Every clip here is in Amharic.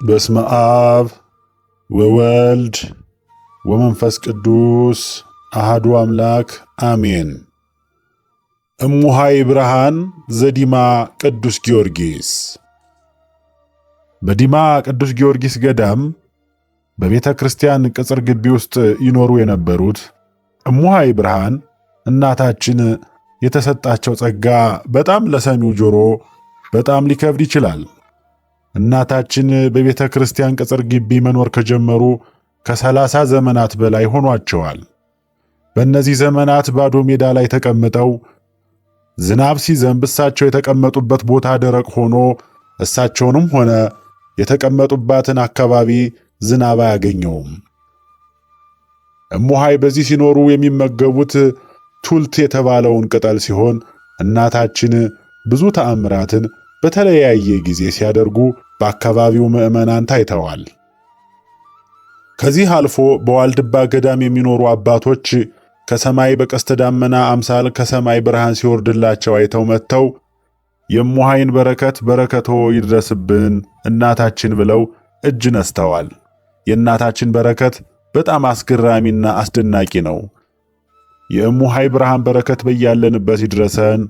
በስመ አብ ወወልድ ወመንፈስ ቅዱስ አሐዱ አምላክ አሜን። እሙሃይ ብርሃን ዘዲማ ቅዱስ ጊዮርጊስ። በዲማ ቅዱስ ጊዮርጊስ ገዳም በቤተ ክርስቲያን ቅጽር ግቢ ውስጥ ይኖሩ የነበሩት እሙሃይ ብርሃን እናታችን የተሰጣቸው ጸጋ በጣም ለሰሚው ጆሮ በጣም ሊከብድ ይችላል። እናታችን በቤተ ክርስቲያን ቅጽር ግቢ መኖር ከጀመሩ ከ30 ዘመናት በላይ ሆኗቸዋል። በእነዚህ ዘመናት ባዶ ሜዳ ላይ ተቀምጠው ዝናብ ሲዘንብ እሳቸው የተቀመጡበት ቦታ ደረቅ ሆኖ እሳቸውንም ሆነ የተቀመጡባትን አካባቢ ዝናብ አያገኘውም። እሙሃይ በዚህ ሲኖሩ የሚመገቡት ቱልት የተባለውን ቅጠል ሲሆን እናታችን ብዙ ተአምራትን በተለያየ ጊዜ ሲያደርጉ በአካባቢው ምዕመናን ታይተዋል። ከዚህ አልፎ በዋልድባ ገዳም የሚኖሩ አባቶች ከሰማይ በቀስተ ደመና አምሳል ከሰማይ ብርሃን ሲወርድላቸው አይተው መጥተው የእሙሃይን በረከቶ ይድረስብን እናታችን ብለው እጅ ነስተዋል። የእናታችን በረከት በጣም አስገራሚና አስደናቂ ነው። የእሙሃይ ብርሃን በረከት በያለንበት ይድረሰን፣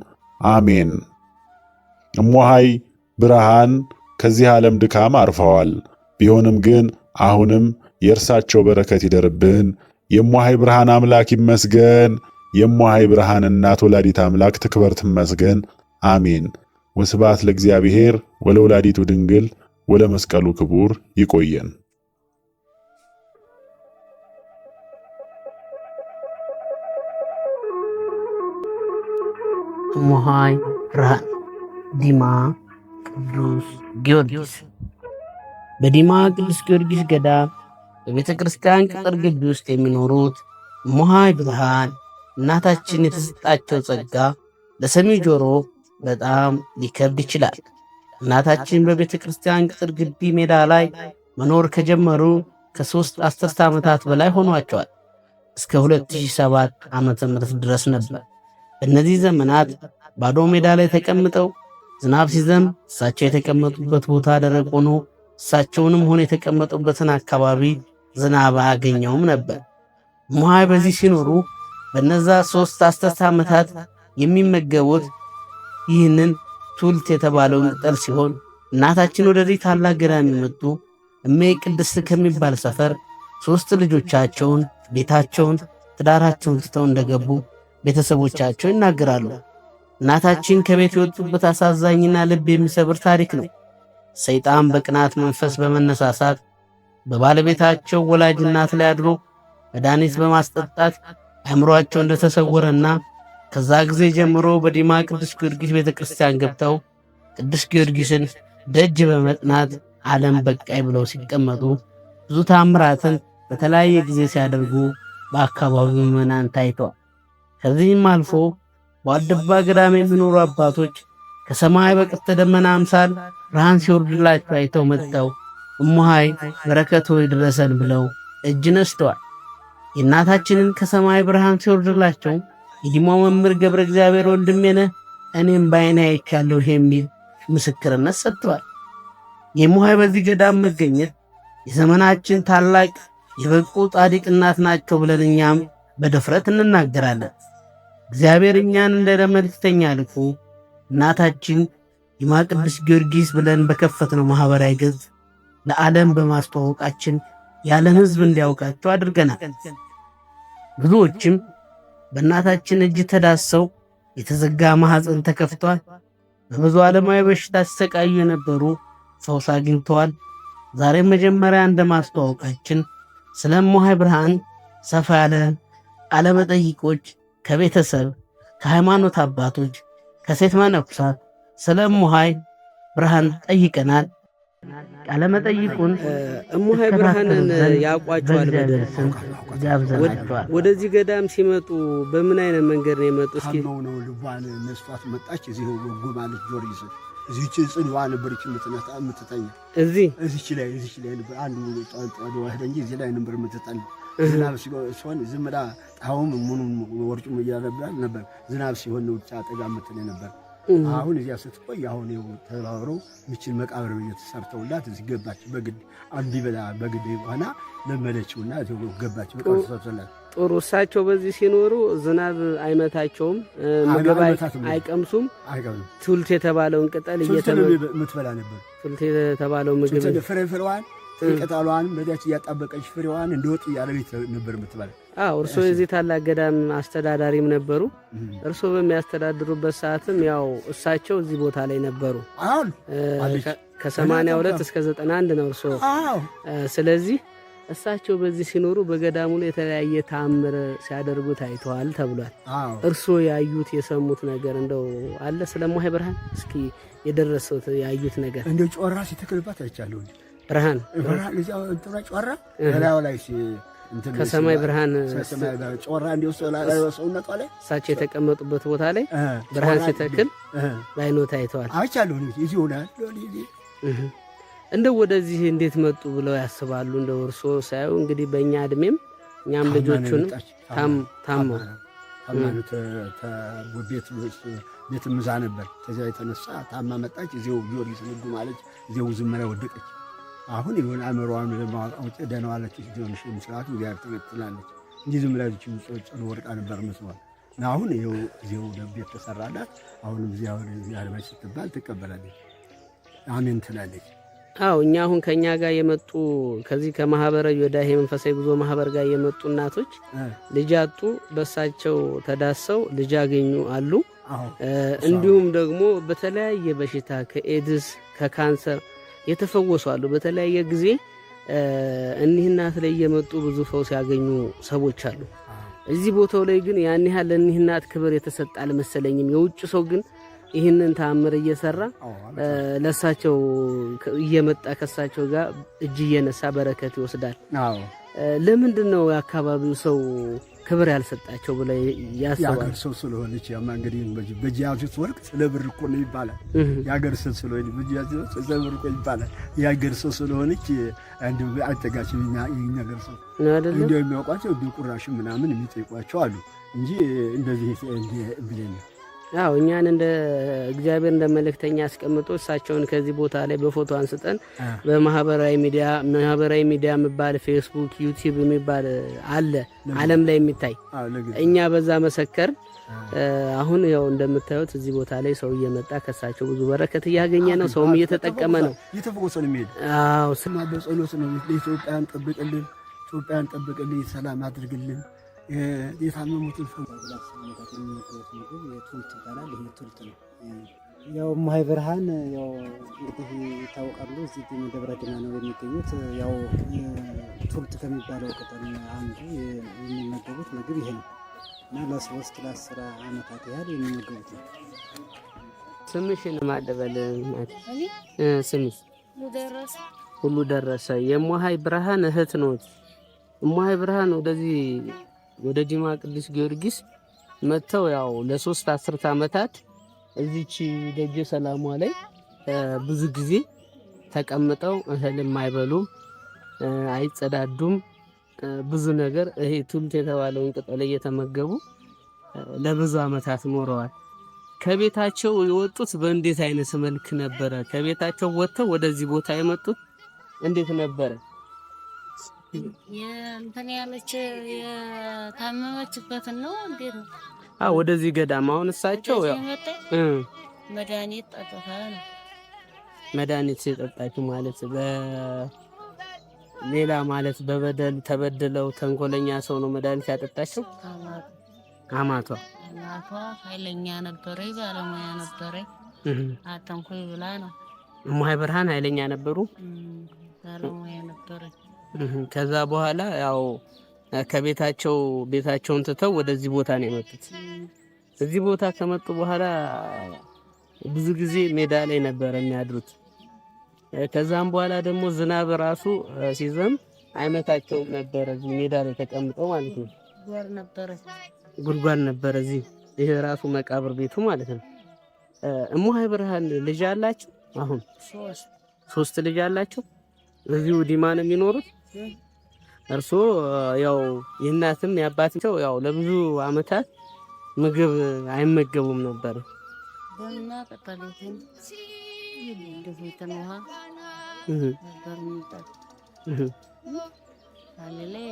አሜን። እሙሃይ ብርሃን ከዚህ ዓለም ድካም አርፈዋል። ቢሆንም ግን አሁንም የእርሳቸው በረከት ይደርብን። የእሙሃይ ብርሃን አምላክ ይመስገን። የእሙሃይ ብርሃን እናት ወላዲት አምላክ ትክበር ትመስገን፣ አሜን። ወስብሐት ለእግዚአብሔር ወለወላዲቱ ድንግል ወለመስቀሉ ክቡር። ይቆየን። እሙሃይ ብርሃን ዲማ ቅዱስ ጊዮርጊስ። በዲማ ቅዱስ ጊዮርጊስ ገዳም በቤተ ክርስቲያን ቅጥር ግቢ ውስጥ የሚኖሩት እሙሃይ ብርሃን እናታችን የተሰጣቸው ጸጋ ለሰሚው ጆሮ በጣም ሊከብድ ይችላል። እናታችን በቤተ ክርስቲያን ቅጥር ግቢ ሜዳ ላይ መኖር ከጀመሩ ከ3 አስርተ ዓመታት በላይ ሆኗቸዋል። እስከ 2007 ዓመተ ምህረት ድረስ ነበር። በእነዚህ ዘመናት ባዶ ሜዳ ላይ ተቀምጠው ዝናብ ሲዘንብ እሳቸው የተቀመጡበት ቦታ ደረቅ ሆኖ እሳቸውንም ሆነ የተቀመጡበትን አካባቢ ዝናብ አያገኘውም ነበር። እሙሃይ በዚህ ሲኖሩ በነዛ 3 አስርተ ዓመታት የሚመገቡት ይህንን ቱልት የተባለውን ቅጠል ሲሆን እናታችን ወደዚህ ታላቅ ገዳም የመጡ እሜ ቅድስት ከሚባል ሰፈር 3 ልጆቻቸውን፣ ቤታቸውን፣ ትዳራቸውን ትተው እንደገቡ ቤተሰቦቻቸው ይናገራሉ። እናታችን ከቤት የወጡበት አሳዛኝና ልብ የሚሰብር ታሪክ ነው። ሰይጣን በቅናት መንፈስ በመነሳሳት በባለቤታቸው ወላጅ እናት ላይ አድሮ መድኃኒት በማስጠጣት አእምሮአቸው እንደተሰወረና ከዛ ጊዜ ጀምሮ በዲማ ቅዱስ ጊዮርጊስ ቤተክርስቲያን ገብተው ቅዱስ ጊዮርጊስን ደጅ በመጥናት ዓለም በቃይ ብለው ሲቀመጡ ብዙ ታምራትን በተለያየ ጊዜ ሲያደርጉ በአካባቢው ምዕመናን ታይተዋል። ከዚህም አልፎ በዋልድባ ገዳም የሚኖሩ አባቶች ከሰማይ በቀስተ ደመና አምሳል ብርሃን ሲወርድላቸው አይተው መጥተው እሙሃይ በረከቶ ይድረሰን ብለው እጅ ነስተዋል። የእናታችንን ከሰማይ ብርሃን ሲወርድላቸው የዲማው መምህር ገብረ እግዚአብሔር ወንድሜ ነህ እኔም በዓይኔ አይቻለሁ የሚል ምስክርነት ሰጥተዋል። የእሙሃይ በዚህ ገዳም መገኘት የዘመናችን ታላቅ የበቁ ጻድቅ እናት ናቸው ብለን እኛም በድፍረት እንናገራለን። እግዚአብሔር እኛን እንደ መልእክተኛ ልኮ እናታችን ዲማ ቅዱስ ጊዮርጊስ ብለን በከፈትነው ማህበራዊ ገጽ ለዓለም በማስተዋወቃችን የዓለም ሕዝብ እንዲያውቃቸው አድርገናል። ብዙዎችም በእናታችን እጅ ተዳሰው የተዘጋ ማኅፀን ተከፍቷል። በብዙ ዓለማዊ በሽታ ሲሰቃዩ የነበሩ ፈውስ አግኝተዋል። ዛሬም መጀመሪያ እንደ ማስተዋወቃችን ስለ እሙሃይ ብርሃን ሰፋ ያለ ቃለመጠይቆች ከቤተሰብ፣ ከሃይማኖት አባቶች፣ ከሴት መነኩሳት ስለ እሙሃይ ብርሃን ጠይቀናል። ቃለመጠይቁን እሙሃይ ብርሃንን ያውቋቸዋል። ወደዚህ ገዳም ሲመጡ በምን አይነት መንገድ ነው የመጡ? እስኪ ነው ልቧን መስጧት መጣች። እዚህ ጎማለች ጆርጊስ እዚህች ጽንዋ ነበረች የምትተኛ እዚህች ላይ ነበር። አንዱ ጣጣ ወህደ እንጂ እዚህ ላይ ነበር የምትተኛ። ዝናብ ሲሆን ዝም ብላ ጣውም ምኑም ወርጩም እያረብላል ነበር። ዝናብ ሲሆን ነው ጫጠጋ የምትል ነበር። አሁን እዚያ ስትቆይ አሁን ይኸው ተባብረው ምችን መቃብር ቤት ሰርተውላት እዚህ ገባች። በግድ አንድ በላ በግድ ሆና ለመለችውና ገባች። መቃብር ሰርተውላት ጥሩ። እሳቸው በዚህ ሲኖሩ ዝናብ አይመታቸውም፣ ምግብ አይቀምሱም። ቱልት የተባለውን ቅጠል የምትበላ ነበር። ቱልት የተባለው ምግብ ፍሬዋን ቅጠሏን በዚያች እያጣበቀች ፍሬዋን እንደወጥ እያለ ቤት ነበር የምትበላ። እርስዎ የዚህ ታላቅ ገዳም አስተዳዳሪም ነበሩ። እርስዎ በሚያስተዳድሩበት ሰዓትም ያው እሳቸው እዚህ ቦታ ላይ ነበሩ። ከ82 እስከ 91 ነው እርስዎ። ስለዚህ እሳቸው በዚህ ሲኖሩ በገዳሙ ላይ የተለያየ ተአምር ሲያደርጉ ታይተዋል ተብሏል። እርስዎ ያዩት የሰሙት ነገር እንደው አለ? ስለ እማሆይ ብርሃን እስኪ የደረሰው ያዩት ነገር። እንደ ጮራ ሲተክልባት አይቻለሁ። ብርሃን እዚያው ጮራ በላዩ ላይ ከሰማይ ብርሃን ጮራ እንዲወሰላ ሰውነቷ ላይ እሳቸው የተቀመጡበት ቦታ ላይ ብርሃን ሲተክል በዓይኖት አይተዋል። አይቻለሁ። እዚህ ሆናል። እንደው ወደዚህ እንዴት መጡ ብለው ያስባሉ? እንደው እርስዎ ሳይው እንግዲህ በእኛ እድሜም እኛም ልጆቹንም ታመው ቤት ምዛ ነበር። ከዚያ የተነሳ ታማ መጣች። እዚያው ጊዮርጊስ ንጉ ማለች። እዚያው ዝመራ ወደቀች። አሁን የሆነ አእምሮዋን ለማወቅ ደህና ዋለች። ሆንሽ ምስራቱ ጋር ትላለች እንጂ ዝም ብላ ጸሎ ወርቃ ነበር መስሏል። እና አሁን ይኸው እዚያው ቤት ተሰራላት። አሁንም እዚያው ያለመች ስትባል ትቀበላለች። አሜን ትላለች። እኛ አሁን ከኛ ጋር የመጡ ከዚህ ከማህበረ ዮዳሄ መንፈሳዊ ጉዞ ማህበር ጋር የመጡ እናቶች ልጅ አጡ፣ በሳቸው ተዳሰው ልጅ አገኙ አሉ። እንዲሁም ደግሞ በተለያየ በሽታ ከኤድስ ከካንሰር የተፈወሱ አሉ። በተለያየ ጊዜ እኒህ እናት ላይ የመጡ ብዙ ፈውስ ያገኙ ሰዎች አሉ። እዚህ ቦታው ላይ ግን ያን ያህል ለእኒህ እናት ክብር የተሰጠ አልመሰለኝም። የውጭ ሰው ግን ይህንን ተአምር እየሰራ ለሳቸው እየመጣ ከሳቸው ጋር እጅ እየነሳ በረከት ይወስዳል። ለምንድን ነው የአካባቢው ሰው ክብር ያልሰጣቸው ብለው ያስባሉ? የአገር ሰው ስለሆነች ያማ እንግዲህ በእጅ ያዙት ወርቅ ስለ ብር እኮ ነው ይባላል። የአገር ሰው ስለሆነች በእጅ ያዙት ስለ ብር እኮ ይባላል። የአገር ሰው ስለሆነች አንድ አጠጋቸው የአገር ሰው እንዲያው የሚያውቋቸው እንዲሁ ቁራሽ ምናምን የሚጠይቋቸው አሉ እንጂ እንደዚህ ብለን ነው። እኛን እንደ እግዚአብሔር እንደ መልእክተኛ አስቀምጦ እሳቸውን ከዚህ ቦታ ላይ በፎቶ አንስተን በማህበራዊ ሚዲያ የሚባል ፌስቡክ፣ ዩቲዩብ የሚባል አለ ዓለም ላይ የሚታይ እኛ በዛ መሰከር። አሁን ያው እንደምታዩት እዚህ ቦታ ላይ ሰው እየመጣ ከሳቸው ብዙ በረከት እያገኘ ነው። ሰውም እየተጠቀመ ነው። እየተፈወሰ ነው የሚሄድ። ስማ በጸሎት ነው። ለኢትዮጵያን ጠብቅልን፣ ኢትዮጵያን ጠብቅልን፣ ሰላም አድርግልን። የታመሙትን ቱልት ይባላል። ይሄ ቱልት ነው። ያው እማሆይ ብርሃን ያው እንግዲህ ይታወቃሉ። እዚህ ደብረ ዲና ነው የሚገኙት። ያው ቱልት ከሚባለው ቅጠል አንዱ የሚመገቡት ምግብ ይሄ ነው እና ለ3 ለ10 ዓመታት ያህል የሚመገቡት ነው። ስምሽን ማደበል ስምሽ ሁሉ ደረሰ። የእማሆይ ብርሃን እህት ነዎት። እማሆይ ብርሃን ወደ ዲማ ቅዱስ ጊዮርጊስ መጥተው ያው ለ3 አስርተ ዓመታት እዚች ደጀ ሰላሟ ላይ ብዙ ጊዜ ተቀምጠው እህልም አይበሉም፣ አይጸዳዱም። ብዙ ነገር ይሄ ቱልት የተባለውን ቅጠል እየተመገቡ ለብዙ ዓመታት ኖረዋል። ከቤታቸው የወጡት በእንዴት አይነት መልክ ነበረ? ከቤታቸው ወጥተው ወደዚህ ቦታ የመጡት እንዴት ነበረ? የእንትን ያለች የታመመችበት ነው። እንዴት ነው? ወደዚህ ገዳም አሁን እሳቸው ያው መድኃኒት ጠጥታ ነው። መድኃኒት ሲጠጣችሁ ማለት በሌላ ማለት በበደል ተበድለው ተንኮለኛ ሰው ነው መድኃኒት ያጠጣቸው? አማቷ ኃይለኛ ነበረ፣ ባለሙያ ነበረ። አተንኮይ ብላ ነው። እማሆይ ብርሃን ኃይለኛ ነበሩ፣ ባለሙያ ነበረ። ከዛ በኋላ ያው ቤታቸውን ትተው ወደዚህ ቦታ ነው የመጡት። እዚህ ቦታ ከመጡ በኋላ ብዙ ጊዜ ሜዳ ላይ ነበር የሚያድሩት። ከዛም በኋላ ደግሞ ዝናብ ራሱ ሲዘም አይመታቸውም ነበር። እዚህ ሜዳ ላይ ተቀምጠው ማለት ነው። ጉድጓድ ነበረ እዚህ። ይሄ ራሱ መቃብር ቤቱ ማለት ነው። እማሆይ ብርሃን ልጅ አላቸው? አሁን 3 ልጅ አላቸው። እዚሁ ዲማ ነው የሚኖሩት። እርስዎ ያው የእናትም የአባታቸው ያው ለብዙ ዓመታት ምግብ አይመገቡም ነበር። ደምና ቅጠሉትን ድፊትን ውሃ ነበር የሚጠጡ አለላይ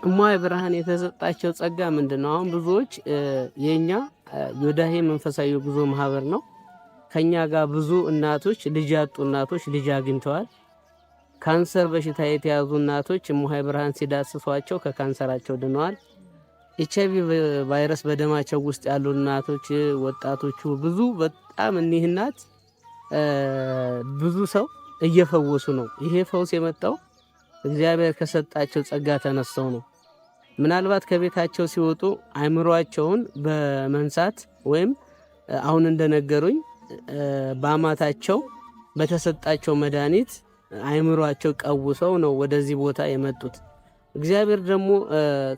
እማሆይ ብርሃን የተሰጣቸው ጸጋ ምንድነው? አሁን ብዙዎች የኛ ዮዳሄ መንፈሳዊ ጉዞ ማህበር ነው። ከኛ ጋር ብዙ እናቶች ልጅ ያጡ እናቶች ልጅ አግኝተዋል። ካንሰር በሽታ የተያዙ እናቶች እማሆይ ብርሃን ሲዳስሷቸው ከካንሰራቸው ድነዋል። ኤችአይቪ ቫይረስ በደማቸው ውስጥ ያሉ እናቶች ወጣቶቹ ብዙ በጣም እኒህ እናት ብዙ ሰው እየፈወሱ ነው። ይሄ ፈውስ የመጣው እግዚአብሔር ከሰጣቸው ጸጋ ተነስተው ነው። ምናልባት ከቤታቸው ሲወጡ አእምሯቸውን በመንሳት ወይም አሁን እንደነገሩኝ በአማታቸው በተሰጣቸው መድኃኒት አእምሯቸው ቀውሰው ነው ወደዚህ ቦታ የመጡት። እግዚአብሔር ደግሞ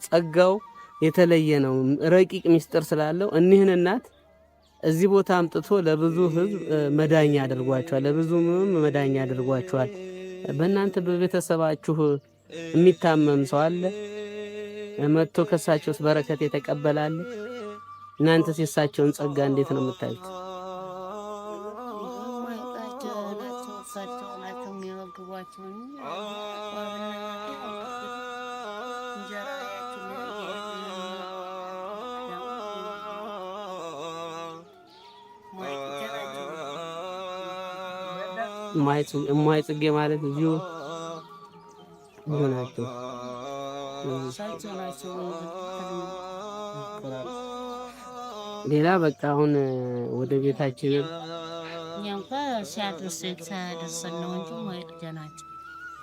ጸጋው የተለየ ነው። ረቂቅ ምስጢር ስላለው እኒህን እናት እዚህ ቦታ አምጥቶ ለብዙ ሕዝብ መዳኛ አድርጓቸዋል። ለብዙ መዳኛ አድርጓቸዋል። በእናንተ በቤተሰባችሁ የሚታመም ሰው አለ? መጥቶ ከሳቸውስ በረከት የተቀበላለ? እናንተስ የሳቸውን ጸጋ እንዴት ነው የምታዩት? እማሆይ ጽጌ ማለት እዚሁ ናቸው። ሌላ በቃ አሁን ወደ ቤታችን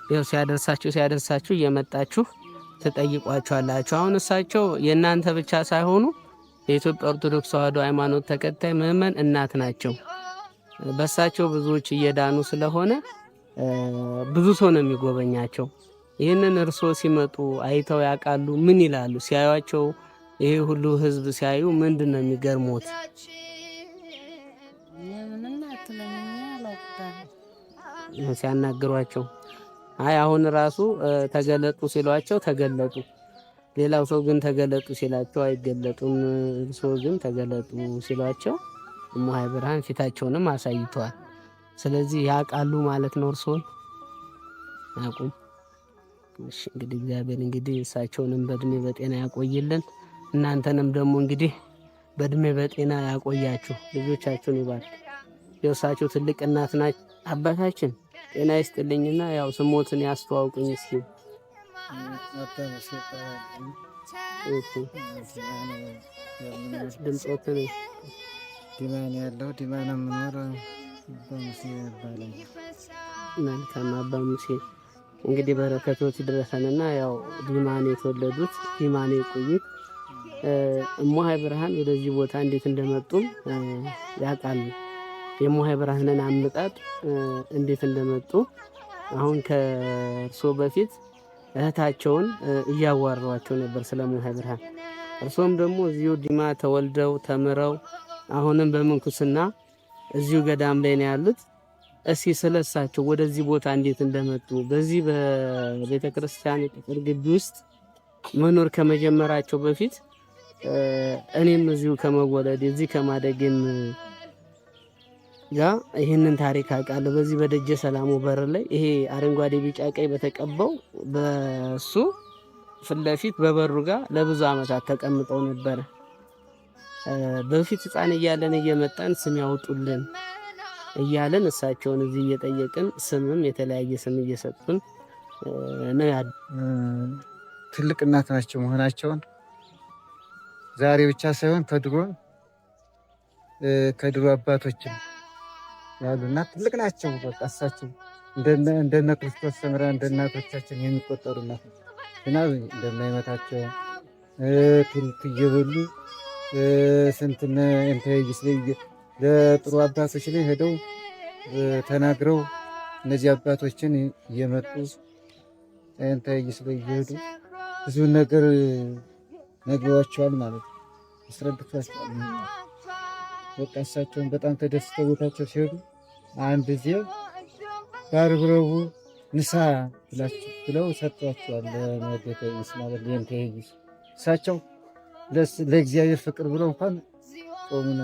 ያው ሲያደርሳችሁ እየመጣችሁ ትጠይቋቸዋላችሁ። አሁን እሳቸው የእናንተ ብቻ ሳይሆኑ የኢትዮጵያ ኦርቶዶክስ ተዋሕዶ ሃይማኖት ተከታይ ምዕመን እናት ናቸው። በእሳቸው ብዙዎች እየዳኑ ስለሆነ ብዙ ሰው ነው የሚጎበኛቸው። ይህንን እርስዎ ሲመጡ አይተው ያውቃሉ? ምን ይላሉ ሲያዩቸው? ይሄ ሁሉ ህዝብ ሲያዩ ምንድን ነው የሚገርሙት? ሲያናግሯቸው አይ አሁን ራሱ ተገለጡ ሲሏቸው ተገለጡ። ሌላው ሰው ግን ተገለጡ ሲላቸው አይገለጡም። እርስዎ ግን ተገለጡ ሲሏቸው እማሆይ ብርሃን ፊታቸውንም አሳይተዋል። ስለዚህ ያውቃሉ ማለት ነው። እርስዎን ያውቁም። እሺ እንግዲህ እግዚአብሔር እንግዲህ እሳቸውንም በእድሜ በጤና ያቆይልን፣ እናንተንም ደግሞ እንግዲህ በእድሜ በጤና ያቆያችሁ፣ ልጆቻችሁን ይባርክ። የእሳቸው ትልቅ እናት ናቸው። አባታችን ጤና ይስጥልኝና ያው ስሞትን ያስተዋውቁኝ እስኪ። ድምፆትን ዲማን ያለው ዲማን የምኖር በሙሴ ይባላል። መልካም አባ ሙሴ እንግዲህ በረከቶት ይድረሰንና ያው ዲማን የተወለዱት ዲማን የቆዩት እማሆይ ብርሃን ወደዚህ ቦታ እንዴት እንደመጡም ያውቃሉ። የእማሆይ ብርሃንን አመጣጥ እንዴት እንደመጡ አሁን ከእርሶ በፊት እህታቸውን እያዋሯቸው ነበር ስለ እማሆይ ብርሃን። እርሶም ደግሞ እዚሁ ዲማ ተወልደው ተምረው አሁንም በምንኩስና እዚሁ ገዳም ላይ ነው ያሉት። እስኪ ስለሳቸው ወደዚህ ቦታ እንዴት እንደመጡ በዚህ በቤተ ክርስቲያን ቅጥር ግቢ ውስጥ መኖር ከመጀመራቸው በፊት እኔም እዚሁ ከመወለድ እዚህ ከማደግም ጋር ይህንን ታሪክ አውቃለሁ። በዚህ በደጀ ሰላሙ በር ላይ ይሄ አረንጓዴ ቢጫ ቀይ በተቀባው በሱ ፊት ለፊት በበሩ ጋር ለብዙ ዓመታት ተቀምጠው ነበረ። በፊት ሕፃን እያለን እየመጣን ስም ያውጡልን እያለን እሳቸውን እዚህ እየጠየቅን ስምም የተለያየ ስም እየሰጡን ነው ያሉ። ትልቅ እናት ናቸው መሆናቸውን ዛሬ ብቻ ሳይሆን ከድሮ አባቶችም ያሉና ትልቅ ናቸው። በቃ እሳቸው እንደነ ክርስቶስ ሰምራ እንደ እናቶቻችን የሚቆጠሩ እናት እና እንደማይመታቸው ትልቅ እየበሉ ስንትነ እንተይስ ለጥሩ አባቶች ላይ ሄደው ተናግረው እነዚህ አባቶችን እየመጡ እንተይስ እየሄዱ ብዙ ነገር ነግረዋቸዋል ማለት ነው። አስረድቷቸዋል። በቃ እሳቸውን በጣም ተደስተው ቦታቸው ሲሄዱ አንድ ጊዜ ባርብረቡ ንሳ ብለው ሰጥቷቸዋል። ለመገተይስ ማለት ለእንተይስ እሳቸው ለእግዚአብሔር ፍቅር ብለው እንኳን ጾሙን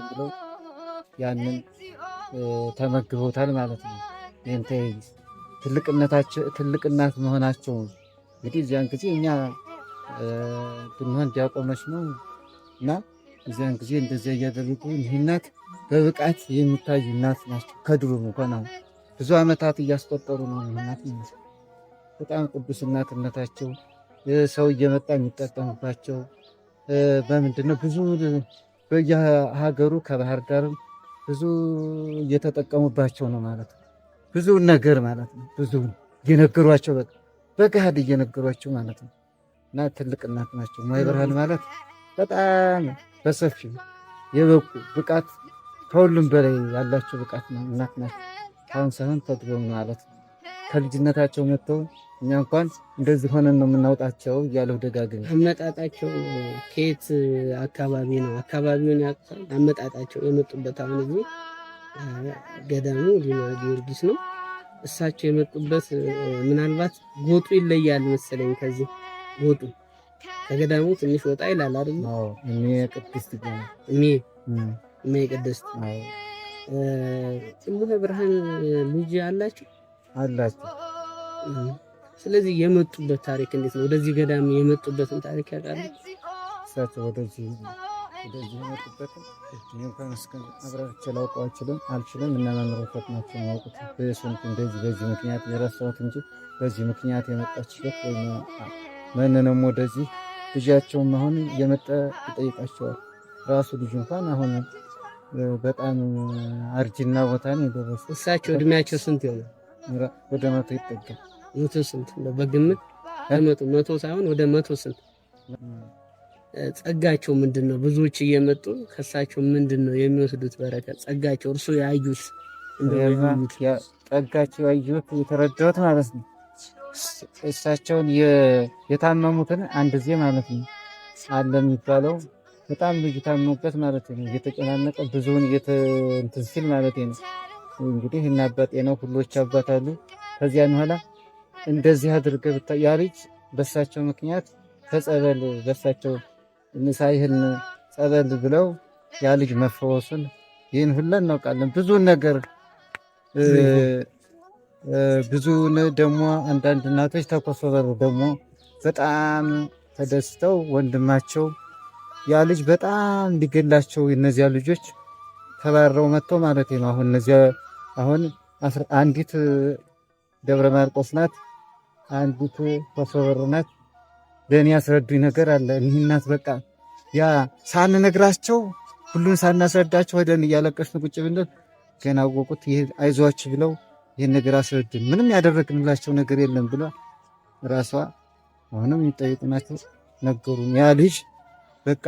ብለው ያንን ተመግበውታል ማለት ነው። ይህን ትልቅናት መሆናቸው እንግዲህ እዚያን ጊዜ እኛ ብንሆን ዲያቆኖች ነው እና እዚያን ጊዜ እንደዚያ እያደረጉ ይህ እናት በብቃት የሚታዩ እናት ናቸው። ከድሮ እንኳን አሁን ብዙ ዓመታት እያስቆጠሩ ነው። እናት በጣም ቅዱስ እናትነታቸው ሰው እየመጣ የሚጠቀምባቸው በምንድነው ብዙ በየሀገሩ ከባህር ዳርም ብዙ እየተጠቀሙባቸው ነው ማለት ነው። ብዙ ነገር ማለት ነው። ብዙ እየነገሯቸው በገሃድ እየነገሯቸው ማለት ነው። እና ትልቅ እናት ናቸው። እማሆይ ብርሃን ማለት በጣም በሰፊው የበቁ ብቃት ከሁሉም በላይ ያላቸው ብቃት ነው እናት ናቸው። አሁን ሳይሆን ተድሮ ማለት ነው። ከልጅነታቸው መጥተው እኛ እንኳን እንደዚህ ሆነን ነው የምናውቃቸው እያለሁ ደጋግሜ። አመጣጣቸው ከየት አካባቢ ነው? አካባቢውን ያውቃል? አመጣጣቸው የመጡበት አሁን እዚህ ገዳሙ ዲማ ጊዮርጊስ ነው። እሳቸው የመጡበት ምናልባት ጎጡ ይለያል መሰለኝ። ከዚህ ጎጡ ከገዳሙ ትንሽ ወጣ ይላል አይደል? አዎ እኔ ቅድስት ይባላል። እሜ ቅድስት እማሆይ ብርሃን ልጅ አላቸው አላቸው። ስለዚህ የመጡበት ታሪክ እንዴት ነው? ወደዚህ ገዳም የመጡበትን ታሪክ ያውቃሉ? እሳቸው ወደዚህ የመጡበት እኔ እንኳን እስከ አብራርቼ ላውቀው አልችልም። እና መምረቶት ናቸው የሚያውቁት። በስንት እንደዚህ በዚህ ምክንያት የረሳሁት እንጂ በዚህ ምክንያት የመጣችበት ወይ ማንንም ወደዚህ ልጃቸውም አሁን እየመጣ ይጠይቃቸዋል። ራሱ ልጅ እንኳን አሁን በጣም አርጅና ቦታ ነው የደረሰው። እሳቸው እድሜያቸው ስንት ይሆናል? ወደ 100 ይጠጋል። 100 ስንት በግምት? 100 ሳይሆን ወደ 100 ስንት? ጸጋቸው ምንድን ነው? ብዙዎች እየመጡ ከእሳቸው ምንድን ነው የሚወስዱት በረከት? ጸጋቸው እርሱ ያዩት ጸጋቸው ያዩት የተረዳሁት ማለት ነው። እሳቸውን የታመሙትን አንድ ጊዜ ማለት ነው አለ የሚባለው በጣም ልጅ ታመሙበት ማለት ነው። እየተጨናነቀ ብዙውን እንትን ሲል ማለት ነው። እንግዲህ እና አባቴ ነው ሁሎች አባት አሉ። ከዚያን በኋላ እንደዚህ አድርገህ ያ ልጅ በሳቸው ምክንያት ከጸበል በሳቸው ንሳይህን ጸበል ብለው ያ ልጅ መፈወሱን ይህን ሁላ እናውቃለን። ብዙ ነገር ብዙ ደግሞ አንዳንድ እናቶች ተኮሰበሩ ደግሞ በጣም ተደስተው ወንድማቸው ያ ልጅ በጣም ሊገላቸው እነዚያ ልጆች ተባረው መጥተው ማለት ነው። አሁን እነዚያ አሁን አንዲት ደብረ ማርቆስ ናት፣ አንዲት ኮሶበር ናት። ለእኔ ያስረዱኝ ነገር አለ። እኒህ እናት በቃ ያ ሳንነግራቸው ሁሉን ሳናስረዳቸው ሄደን እያለቀስን ቁጭ ብለን ገና አወቁት። ይሄ አይዟችሁ ብለው ይህን ነገር አስረዱን። ምንም ያደረግንላቸው ነገር የለም ብላ ራሷ አሁንም የሚጠይቁ ናቸው ነገሩን። ያ ልጅ በቃ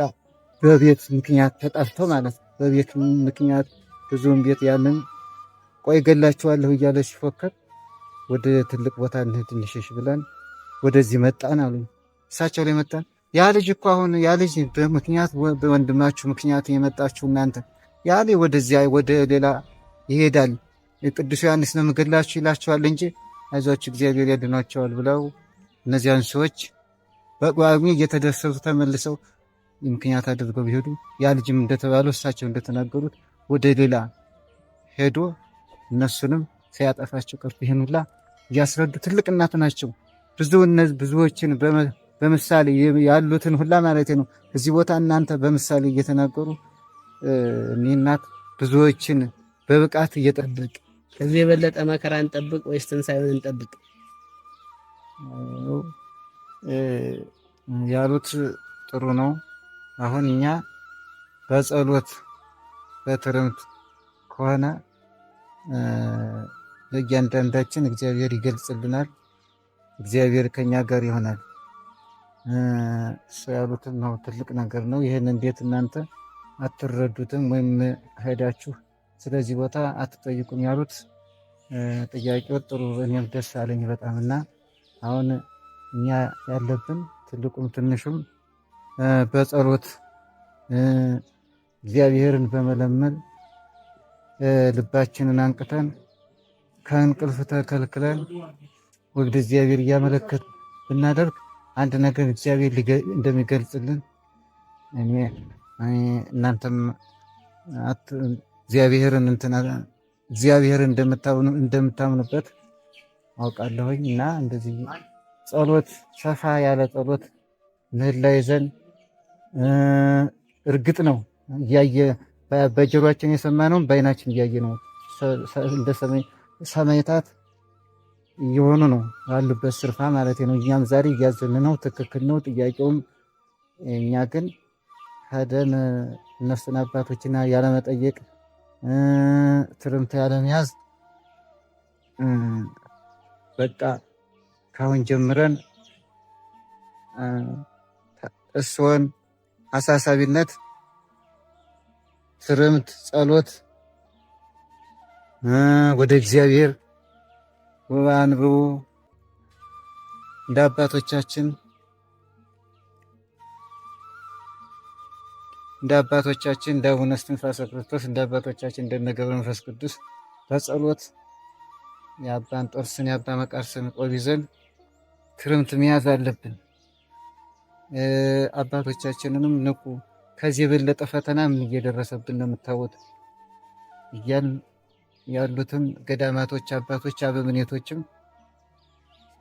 በቤት ምክንያት ተጠርቶ ማለት ነው። በቤት ምክንያት ብዙውን ቤት ያንን ቆይ ገላችኋለሁ እያለ ሲፎከር ወደ ትልቅ ቦታ እንሂድ እንሸሽ ብለን ወደዚህ መጣን አሉ። እሳቸው ላይ መጣን። ያ ልጅ እኮ አሁን ያ ልጅ በምክንያት በወንድማችሁ ምክንያት የመጣችሁ እናንተ ያ ልጅ ወደዚያ ወደ ሌላ ይሄዳል፣ ቅዱስ ዮሐንስ ነው የምገላችሁ ይላቸዋል እንጂ አይዟችሁ እግዚአብሔር ያድናቸዋል ብለው እነዚያን ሰዎች በቋሚ እየተደሰቱ ተመልሰው ምክንያት አድርገው ቢሄዱ ያ ልጅም እንደተባለው እሳቸው እንደተናገሩት ወደ ሌላ ሄዶ እነሱንም ሲያጠፋቸው ቀርቶ ይሄን ሁላ እያስረዱ ትልቅ እናት ናቸው። ብዙዎችን በምሳሌ ያሉትን ሁላ ማለት ነው እዚህ ቦታ እናንተ በምሳሌ እየተናገሩ እኒህ እናት ብዙዎችን በብቃት እየጠበቅ ከዚህ የበለጠ መከራ እንጠብቅ ወይስ ትንሣኤውን እንጠብቅ? ያሉት ጥሩ ነው። አሁን እኛ በጸሎት በትርምት ከሆነ ለእያንዳንዳችን እግዚአብሔር ይገልጽልናል። እግዚአብሔር ከኛ ጋር ይሆናል። እሱ ያሉትን ነው ትልቅ ነገር ነው። ይህን እንዴት እናንተ አትረዱትም? ወይም ሄዳችሁ ስለዚህ ቦታ አትጠይቁም? ያሉት ጥያቄው ጥሩ፣ እኔም ደስ አለኝ በጣም። እና አሁን እኛ ያለብን ትልቁም ትንሹም በጸሎት እግዚአብሔርን በመለመን ልባችንን አንቅተን ከእንቅልፍ ተከልክለን ወደ እግዚአብሔር እያመለከት ብናደርግ አንድ ነገር እግዚአብሔር እንደሚገልጽልን እኔ እናንተም እግዚአብሔርን እንደምታምኑበት አውቃለሁኝ እና እንደዚህ ጸሎት ሰፋ ያለ ጸሎት ምህላ ይዘን እርግጥ ነው በጆሮአችን የሰማነውን በዓይናችን እያየ ነው እንደ ሰማዕታት እየሆኑ ነው ያሉበት ስርፋ ማለት ነው። እኛም ዛሬ እያዘን ነው። ትክክል ነው ጥያቄውም። እኛ ግን ሄደን እነሱን አባቶችና ያለመጠየቅ ትርምት ያለመያዝ በቃ ካሁን ጀምረን እሱን አሳሳቢነት ትርምት ጸሎት ወደ እግዚአብሔር አንብቡ እንደ አባቶቻችን እንደ አቡነ እስትንፋሰ ክርስቶስ እንደ አባቶቻችን እንደነ ገብረ መንፈስ ቅዱስ በጸሎት የአባ እንጦንስን የአባ መቃርስን ቆብ ይዘን ትርምት መያዝ አለብን። አባቶቻችንንም ንቁ። ከዚህ የበለጠ ፈተና ምን እየደረሰብን ነው የምታዩት እያልን ያሉትም ገዳማቶች አባቶች አበምኔቶችም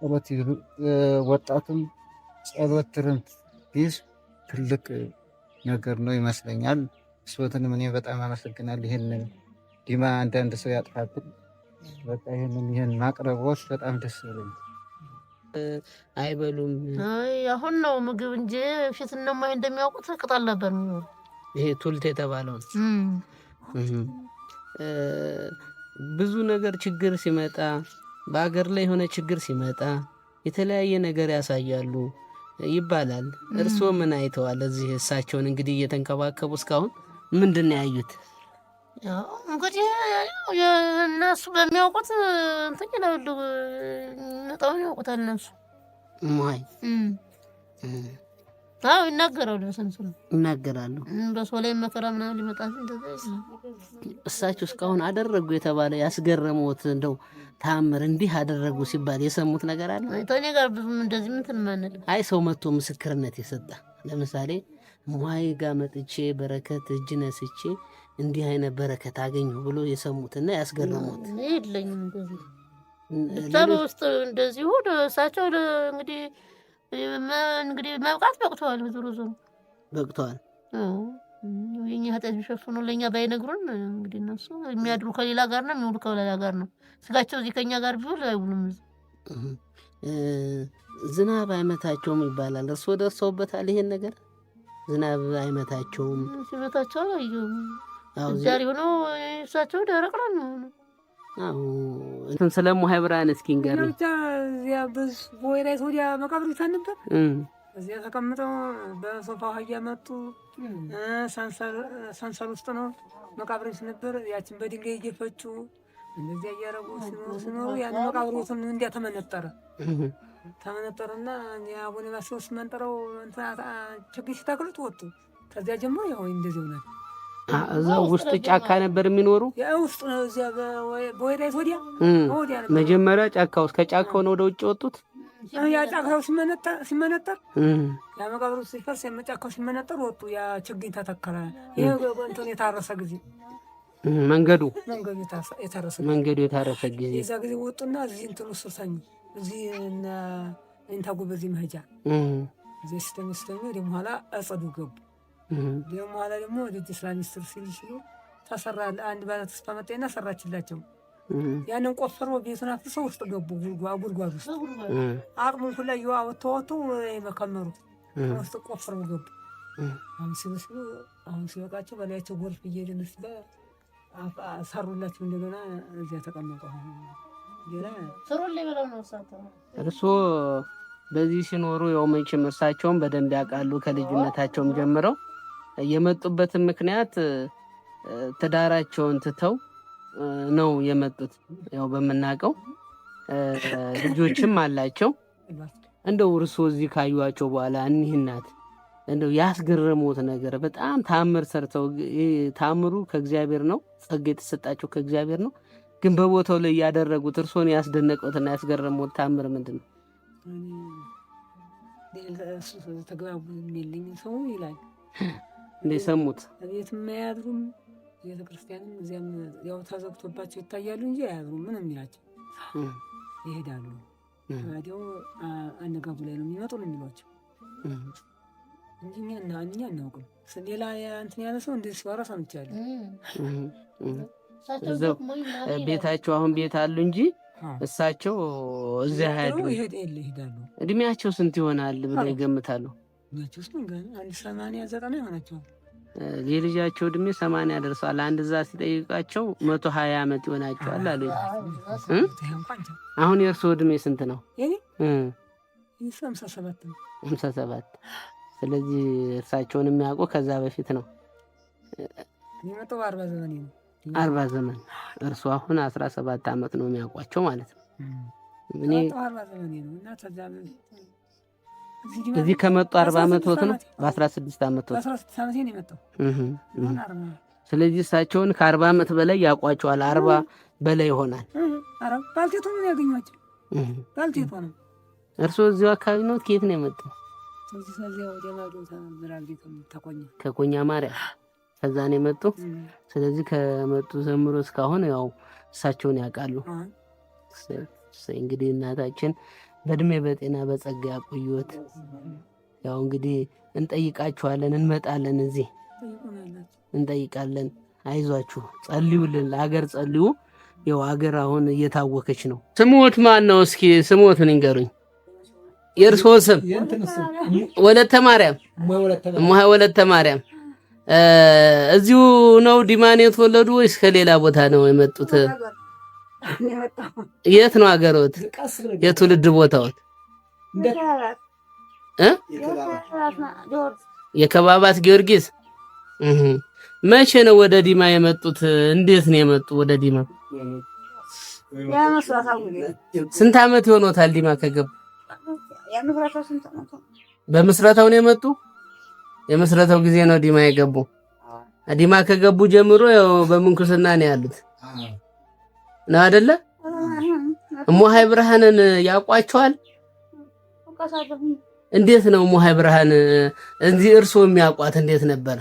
ጸሎት ወጣቱም ጸሎት ትርምት ቢዝ ትልቅ ነገር ነው ይመስለኛል። እሱትንም እኔ በጣም አመሰግናለሁ። ይሄንን ዲማ አንዳንድ ሰው ያጥፋብን። በቃ ይሄን ማቅረቦት በጣም ደስ ይላል። አይበሉም። አሁን ነው ምግብ እንጂ ፊት እነማይ እንደሚያውቁት ቅጠል ነበር። ይሄ ቱልት የተባለው ብዙ ነገር ችግር ሲመጣ በአገር ላይ የሆነ ችግር ሲመጣ የተለያየ ነገር ያሳያሉ ይባላል። እርስዎ ምን አይተዋል? እዚህ እሳቸውን እንግዲህ እየተንከባከቡ እስካሁን ምንድን ነው ያዩት? እንግዲህ እነሱ በሚያውቁት እንትን ይላሉ። ነጣውን ያውቁታል እነሱ ማይ ይናገራሉ። በሰንሱን ይናገራሉ። በሰው ላይ መከራ ምናምን ሊመጣ እሳቸው እስካሁን አደረጉ የተባለ ያስገረሙት እንደው ተአምር እንዲህ አደረጉ ሲባል የሰሙት ነገር አለ? እኔ ጋር ብዙም እንደዚህ ምን ማለት አይ ሰው መጥቶ ምስክርነት የሰጠ ለምሳሌ ሙሃይ ጋር መጥቼ በረከት እጅ ነስቼ እንዲህ አይነት በረከት አገኘሁ ብሎ የሰሙትና ያስገረሙት የለኝም። እንደዚህ በውስጥ እንደዚሁ እሳቸው እንግዲህ መብቃት በቅተዋል። ብዙ በቅተዋል። የኛ ኃጢአት ቢሸፍኑ ለእኛ ባይነግሩን እንግዲህ እነሱ የሚያድሩ ከሌላ ጋር ነው የሚውሉ ከሌላ ጋር ነው። ስጋቸው እዚህ ከኛ ጋር ቢውል አይውሉም። ዝናብ አይመታቸውም ይባላል። እርስዎ ደርሰውበታል ይሄን ነገር? ዝናብ አይመታቸውም። ሲመታቸው አላየሁም። ዛሬ ሆኖ እሳቸው ደረቅ ነው። እንትን ስለ ሙሃይ ብርሃን እስኪ ንገሪኝ። እዚያ በወይራይት ወዲያ መቃብር ይታን ነበር። እዚያ ተቀምጠው በሶፋ አህያ መጡ። ሰንሰል ውስጥ ነው መቃብር ነበር። ያችን በድንጋይ እየፈጩ እንደዚያ እያረጉ ሲኖሩ ያን መቃብሩትን እንዲያ ተመነጠረና አቡነ ባስልዮስ መንጠረው ችግኝ ሲተክሉት ወጡ። ከዚያ ጀምሮ ያው እንደዚህ ሆነ። እዛው ውስጥ ጫካ ነበር የሚኖሩ። ውስጥ ነው እዚያ በወይራይት ወዲያ መጀመሪያ ጫካ ውስጥ፣ ከጫካው ነው ወደ ውጭ ወጡት። ያ ጫካው ሲመነጠር ያ መቃብሩ ሲፈርስ ጫካው ሲመነጠር ወጡ። ያ ችግኝ ተተከለ። ይሄ እንትን የታረሰ ጊዜ መንገዱ የታረሰ ጊዜ የዛ ጊዜ ወጡና እዚህ እንትን ውስጥ ተኙ። እዚህ እንታጉ በዚህ መሄጃ እዚህ ስተኛ ደግሞ ኋላ አጸዱ ገቡ። ደግሞ ኋላ ደግሞ ወደ ስራ ሚኒስትር ሲሉ ተሰራለ። አንድ ባለ ተስፋ መጣና ሰራችላቸው። ያንን ቆፈሮ ቤቱን አፍሰው ውስጥ ገቡ። ጉድጓድ ውስጥ አቅሙን ሁላ ይዋ ወጥተው መከመሩ ውስጥ ቆፍረው ገቡ። አሁን ሲበቃቸው በላያቸው ጎርፍ እየደነስ ሰሩላቸው። እንደገና እዚያ ተቀመጡ። እርስዎ በዚህ ሲኖሩ ያው መቼም እርሳቸውን በደንብ ያውቃሉ። ከልጅነታቸውም ጀምረው የመጡበትን ምክንያት ትዳራቸውን ትተው ነው የመጡት። ያው በምናውቀው ልጆችም አላቸው። እንደው እርስዎ እዚህ ካዩዋቸው በኋላ እኒህ እናት እንደው ያስገረሙት ነገር በጣም ታምር ሰርተው፣ ታምሩ ከእግዚአብሔር ነው፣ ጸጋ የተሰጣቸው ከእግዚአብሔር ነው። ግን በቦታው ላይ ያደረጉት እርስዎን ያስደነቀውትና ያስገረሙት ታምር ምንድን ነው? ተግባቡ የሚልኝ ሰው ይላል እንደ ሰሙት ቤት የማያድሩም ቤተክርስቲያንም እዚያም ያው ተዘግቶባቸው ይታያሉ እንጂ አያብሩም። ምንም የሚላቸው ይሄዳሉ። ታዲያው አነጋቡ ላይ ነው የሚመጡ ነው የሚሏቸው እንጂ እኛ አናውቅም። ሌላ እንትን ያለ ሰው እንደዚህ ሲወራ ሰምቻለሁ። ቤታቸው አሁን ቤት አሉ እንጂ እሳቸው እዚያ ይሄዳሉ። እድሜያቸው ስንት ይሆናል ብለው ይገምታሉ? እድሜያቸው ውስጥ አንድ 80-90 ይሆናቸዋል። የልጃቸው እድሜ 80 ደርሷል። አንድ እዛ ሲጠይቃቸው 120 ዓመት ይሆናቸዋል አሉ። አሁን የእርስዎ እድሜ ስንት ነው? 57። ስለዚህ እርሳቸውን የሚያውቁ ከዛ በፊት ነው። የመጣው 40 ዘመን ነው። 40 ዘመን። እርሱ አሁን 17 ዓመት ነው የሚያውቋቸው ማለት ነው። እኔ 40 ዘመን ነው እና ተዛም እዚህ ከመጡ 40 ዓመት ሆት ነው። በ16 ዓመት ሆት 16 ዓመት ነው የመጣው። ስለዚህ እሳቸውን ከ40 ዓመት በላይ ያውቋቸዋል። 40 በላይ ይሆናል። ባልቴቶ ነው ያገኟቸው። ባልቴቶ ነው። እርሶ እዚሁ አካባቢ ነው? ከየት ነው የመጣው? ከኮኛ ማርያም ከዛ ነው የመጡ። ስለዚህ ከመጡ ጀምሮ እስካሁን ያው እሳቸውን ያውቃሉ። እንግዲህ እናታችን በእድሜ በጤና በጸጋ ያቆዩት። ያው እንግዲህ እንጠይቃችኋለን፣ እንመጣለን፣ እዚህ እንጠይቃለን። አይዟችሁ፣ ጸልዩልን፣ ለሀገር ጸልዩ። ያው ሀገር አሁን እየታወከች ነው። ስሞት ማን ነው? እስኪ ስሞትን ይንገሩኝ። የእርስዎ ስም? ወለተ ማርያም። እማሆይ ወለተ ማርያም። እዚሁ ነው ዲማን የተወለዱ ወይስ ከሌላ ቦታ ነው የመጡት? የት ነው ሀገሮት? የትውልድ ቦታዎት? የከባባት ጊዮርጊስ። መቼ ነው ወደ ዲማ የመጡት? እንዴት ነው የመጡ ወደ ዲማ? ስንት ዓመት ይሆኖታል ዲማ ከገቡ? በምስረታው ነው የመጡ? የምስረታው ጊዜ ነው ዲማ የገቡ? ዲማ ከገቡ ጀምሮ ያው በምንኩስና ነው ያሉት ነው አይደለ? እማሆይ ብርሃንን ያውቋቸዋል? እንዴት ነው እማሆይ ብርሃን እንዚህ እርስዎ የሚያውቋት እንዴት ነበረ?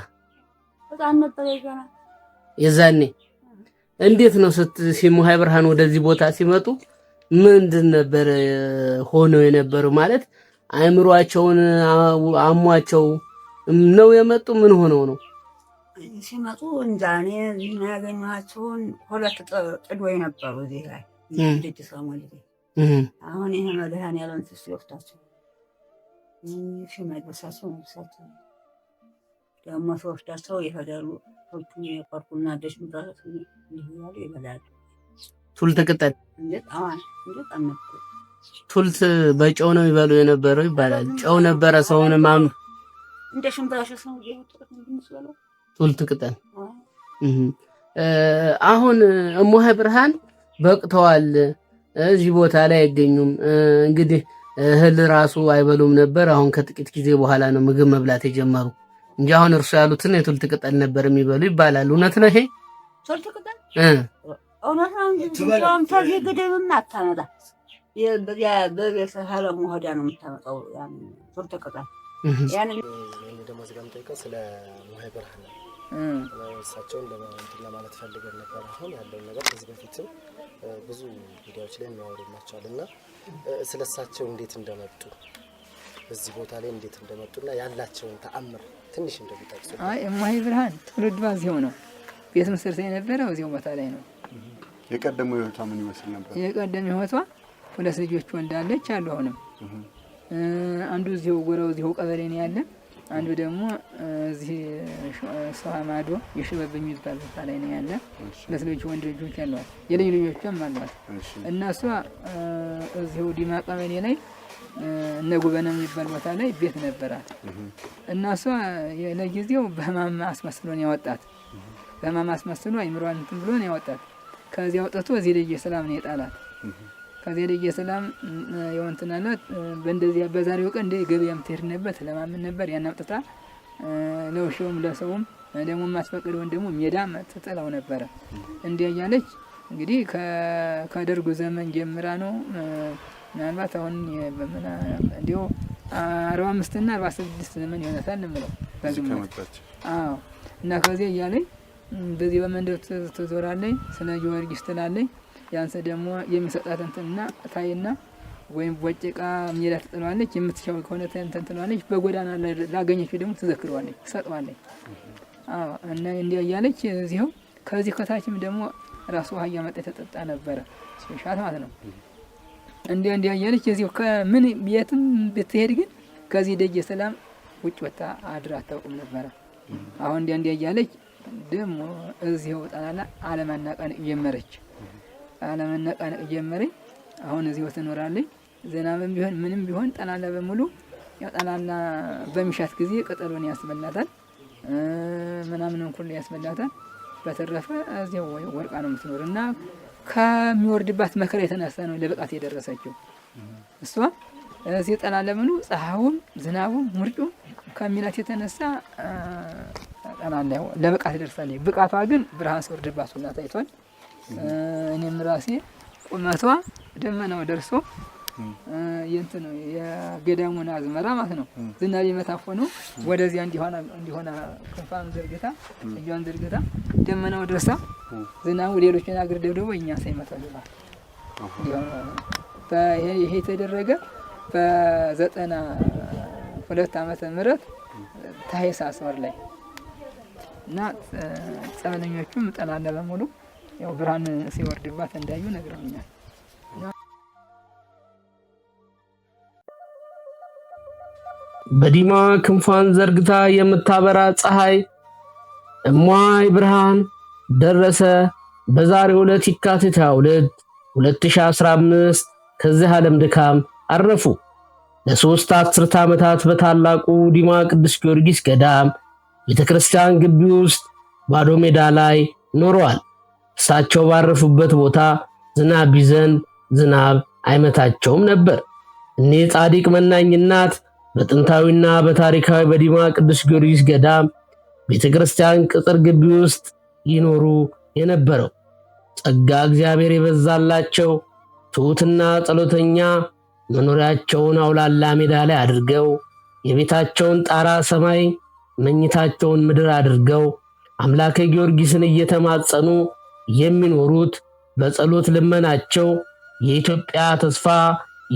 የዛኔ እንዴት ነው እማሆይ ብርሃን ወደዚህ ቦታ ሲመጡ ምንድን ነበር ሆነው የነበረው? ማለት አእምሯቸውን አሟቸው ነው የመጡ? ምን ሆነው ነው ሲመጡ? እንጃኔ ያገኘኋቸውን 2 ጥዶች ነበሩ እዚህ ላይ ልጅ ሰሞን። አሁን ይሄ መድኃኔዓለም ሲወስዳቸው ሲመልሳቸው ነብሳቸው ደግሞ ሲወስዳቸው ይሄዳሉ። ቶቹ የቆርቁና ደሽ ምጣት ይያሉ ይበላሉ። ቱልት ቅጠል ቱልት በጨው ነው ይበሉ የነበረው ይባላል። ጨው ነበረ ሰውን ማም እንደ ሽምብራሽ ሰው ይወጣው እንደምስለው ቱልት ቅጠል። አሁን እማሆይ ብርሃን በቅተዋል፣ እዚህ ቦታ ላይ አይገኙም። እንግዲህ እህል ራሱ አይበሉም ነበር። አሁን ከጥቂት ጊዜ በኋላ ነው ምግብ መብላት የጀመሩ እንጂ አሁን እርሱ ያሉትን የቱልት ቅጠል ነበር የሚበሉ ይባላል። እውነት ነው ይሄ? ቱልት ቅጠል እውነት ነው እንጂ ታዚህ ገደብም አታመጣ። በቤት ሀለሙ ሆዳ ነው የምታመጣው ያን ቱልት ቅጠል። ያን ደግሞ ዝጋም ጠይቀው ስለ እማሆይ ብርሃን እሳቸውን ለማለት ፈልገን ነበር። አሁን ያለው ነገር ከዚህ በፊትም ብዙ ቪዲዮዎች ላይ የሚያወሩላቸዋል እና ስለ እሳቸው እንዴት እንደመጡ በዚህ ቦታ ላይ እንዴት እንደመጡና ያላቸውን ተአምር ትንሽ እንደሚጠቅሱ። እማሆይ ብርሃን ትውልዷ እዚያው ነው። ቤት መሰረታ የነበረው እዚያው ቦታ ላይ ነው። የቀደመው ህይወቷ ምን ይመስል ነበር? የቀደመው ህይወቷ 2 ልጆች ወልዳለች አሉ። አሁንም አንዱ እዚያው ጎራው እዚያው ቀበሌ ነው ያለ። አንዱ ደግሞ እዚህ ሰማዶ የሽበብ የሚባል ቦታ ላይ ነው ያለ። 2 ልጆች ወንድ ልጆች አሏት። የልጅ ልጆችም አሏት። እነሱ እዚያው ዲማ ቀበሌ ላይ እነ ጉበና የሚባል ቦታ ላይ ቤት ነበራት። እነሱ ለጊዜው በህማም አስመስሎ ነው ያወጣት። በህማም አስመስሎ አይምሯን እንትን ብሎ ነው ያወጣት። ከዚያ አውጥቶ እዚህ ልጅ ሰላም ነው የጣላት። ከዚህ ልጅ ሰላም የወንትናላት በእንደዚህ በዛሬው ቀን እንደ ገበያም ትሄድ ነበር፣ ለማምን ነበር። ያን አውጥታ ለውሽውም ለሰውም ደግሞ ማስፈቅደውን ደግሞ ሜዳም ትጥላው ነበር። እንዲያ እያለች እንግዲህ ከደርጉ ዘመን ጀምራ ነው ምናልባት አሁን በመና እንዲያው 45 እና 46 ዘመን ይሆናታል እንምለው በግምት። አዎ እና ከዚህ እያለኝ በዚህ በመንደር ትዞራለች፣ ስለ ጊዮርጊስ ትላለች። ያንሰ ደግሞ የሚሰጣት እንትና ታይና ወይም ወጭቃ ሜዳ ትጥለዋለች። የምትሻው ከሆነ እንትን ትለዋለች። በጎዳና ላገኘችው ደግሞ ትዘክረዋለች፣ ትሰጠዋለች። አዎ እና እንዲያ እያለች እዚሁ ከዚህ ከታችም ደግሞ ራሱ ውሃ እያመጣ ተጠጣ ነበረ ሲሻት ማለት ነው። እንዲያ እያለች እዚሁ ከምን ቤትም ብትሄድ ግን ከዚህ ደጀ ሰላም ውጭ ወጣ አድራ አታውቅም ነበረ። አሁን እንዲያ እያለች ደግሞ እዚሁ ጠላላ አለመናቃነቅ ጀመረች። አለመናቃነቅ ጀመረች። አሁን እዚሁ ትኖራለች። ዝናብም ቢሆን ምንም ቢሆን ጠላላ በሙሉ ያው ጠላላ በሚሻት ጊዜ ቅጠሉን ያስበላታል፣ ምናምን ሁሉ ያስበላታል። በተረፈ እዚሁ ወርቃ ነው የምትኖር እና ከሚወርድባት መከራ የተነሳ ነው ለብቃት የደረሰችው እሷ። እዚህ ጠላላ ምኑ ፀሐዩም ዝናቡም ውርጩም ከሚላት የተነሳ ጠላላ ለብቃት ደርሳለች። ብቃቷ ግን ብርሃን ሲወርድባት ሁላ ታይቷል። እኔም ራሴ ቁመቷ ደመናው ደርሶ የእንትን የገዳሙን አዝመራ ማለት ነው ዝናብ ይመታፎ ነው ወደዚያ እንዲሆነ ክንፋን ዘርግታ እጇን ዘርግታ ደመናው ደርሳ ዝናቡ ሌሎችን አገር ደብድቦ እኛ ሳይመታል ማለት ይሄ የተደረገ በ92 ዓመተ ምህረት ታኅሳስ ወር ላይ እና ጸበለኞቹም ጠላላ በሙሉ ያው ብርሃን ሲወርድባት እንዳዩ ነግረውኛል። በዲማ ክንፏን ዘርግታ የምታበራ ፀሐይ እሟይ ብርሃን ደረሰ። በዛሬው ዕለት የካቲት 22 2015 ከዚህ ዓለም ድካም አረፉ። ለሶስት አስርት ዓመታት በታላቁ ዲማ ቅዱስ ጊዮርጊስ ገዳም ቤተክርስቲያን ግቢ ውስጥ ባዶ ሜዳ ላይ ኖረዋል። እሳቸው ባረፉበት ቦታ ዝናብ ቢዘንብ ዝናብ አይመታቸውም ነበር። እኒህ ጻድቅ መናኝ እናት በጥንታዊና በታሪካዊ በዲማ ቅዱስ ጊዮርጊስ ገዳም ቤተክርስቲያን ቅጥር ግቢ ውስጥ ይኖሩ የነበረው ጸጋ እግዚአብሔር የበዛላቸው ትሑትና ጸሎተኛ መኖሪያቸውን አውላላ ሜዳ ላይ አድርገው የቤታቸውን ጣራ ሰማይ መኝታቸውን ምድር አድርገው አምላከ ጊዮርጊስን እየተማጸኑ የሚኖሩት በጸሎት ልመናቸው የኢትዮጵያ ተስፋ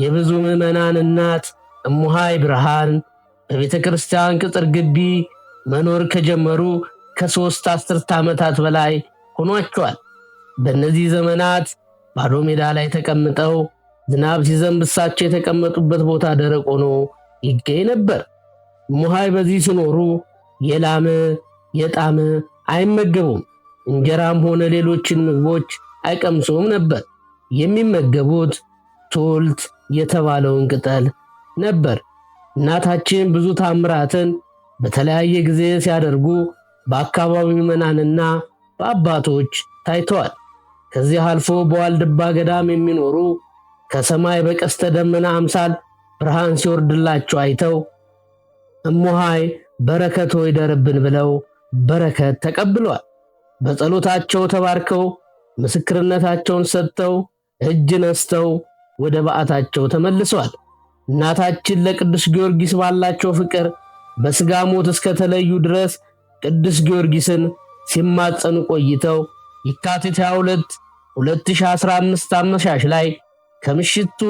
የብዙ ምዕመናን እናት እሙሃይ ብርሃን በቤተ ክርስቲያን ቅጥር ግቢ መኖር ከጀመሩ ከ3 አስርት ዓመታት በላይ ሆኗቸዋል። በእነዚህ ዘመናት ባዶ ሜዳ ላይ ተቀምጠው ዝናብ ሲዘንብ እሳቸው የተቀመጡበት ቦታ ደረቅ ሆኖ ይገኝ ነበር። እሙሃይ በዚህ ሲኖሩ የላመ የጣመ አይመገቡም። እንጀራም ሆነ ሌሎችን ምግቦች አይቀምሱም ነበር። የሚመገቡት ቱልት የተባለውን ቅጠል ነበር። እናታችን ብዙ ታምራትን በተለያየ ጊዜ ሲያደርጉ በአካባቢው ምዕመናንና በአባቶች ታይተዋል። ከዚህ አልፎ በዋልድባ ገዳም የሚኖሩ ከሰማይ በቀስተ ደመና አምሳል ብርሃን ሲወርድላቸው አይተው እሙሃይ በረከቶ ይደርብን ብለው በረከት ተቀብለዋል። በጸሎታቸው ተባርከው ምስክርነታቸውን ሰጥተው እጅ ነስተው ወደ በዓታቸው ተመልሰዋል። እናታችን ለቅዱስ ጊዮርጊስ ባላቸው ፍቅር በሥጋ ሞት እስከተለዩ ድረስ ቅዱስ ጊዮርጊስን ሲማጸኑ ቆይተው የካቲት 22 2015 አመሻሽ ላይ ከምሽቱ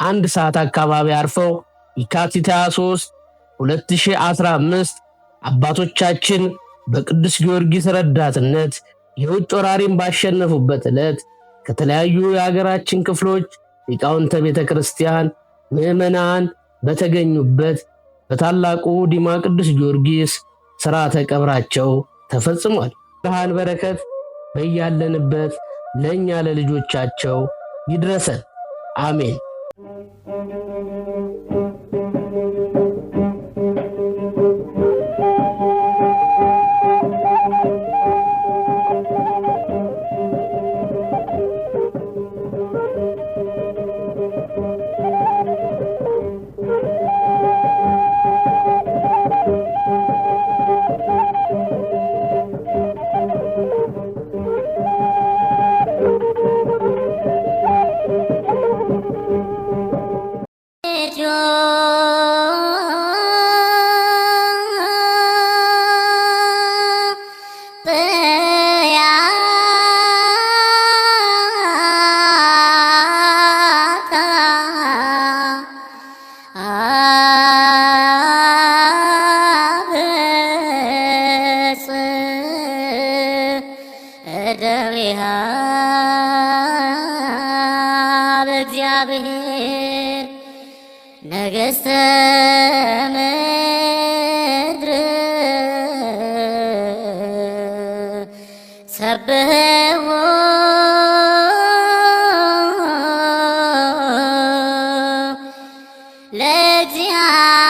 1 ሰዓት አካባቢ አርፈው የካቲት 23 2015 አባቶቻችን በቅዱስ ጊዮርጊስ ረዳትነት የውጭ ወራሪን ባሸነፉበት ዕለት ከተለያዩ የሀገራችን ክፍሎች ሊቃውንተ ቤተ ክርስቲያን ምዕመናን በተገኙበት በታላቁ ዲማ ቅዱስ ጊዮርጊስ ሥርዓተ ቀብራቸው ተፈጽሟል። ብርሃን በረከት በያለንበት ለእኛ ለልጆቻቸው ይድረሰን። አሜን። Joy. ነገሥተ ምድር ሰብሕዎ ለእግዚአብሔር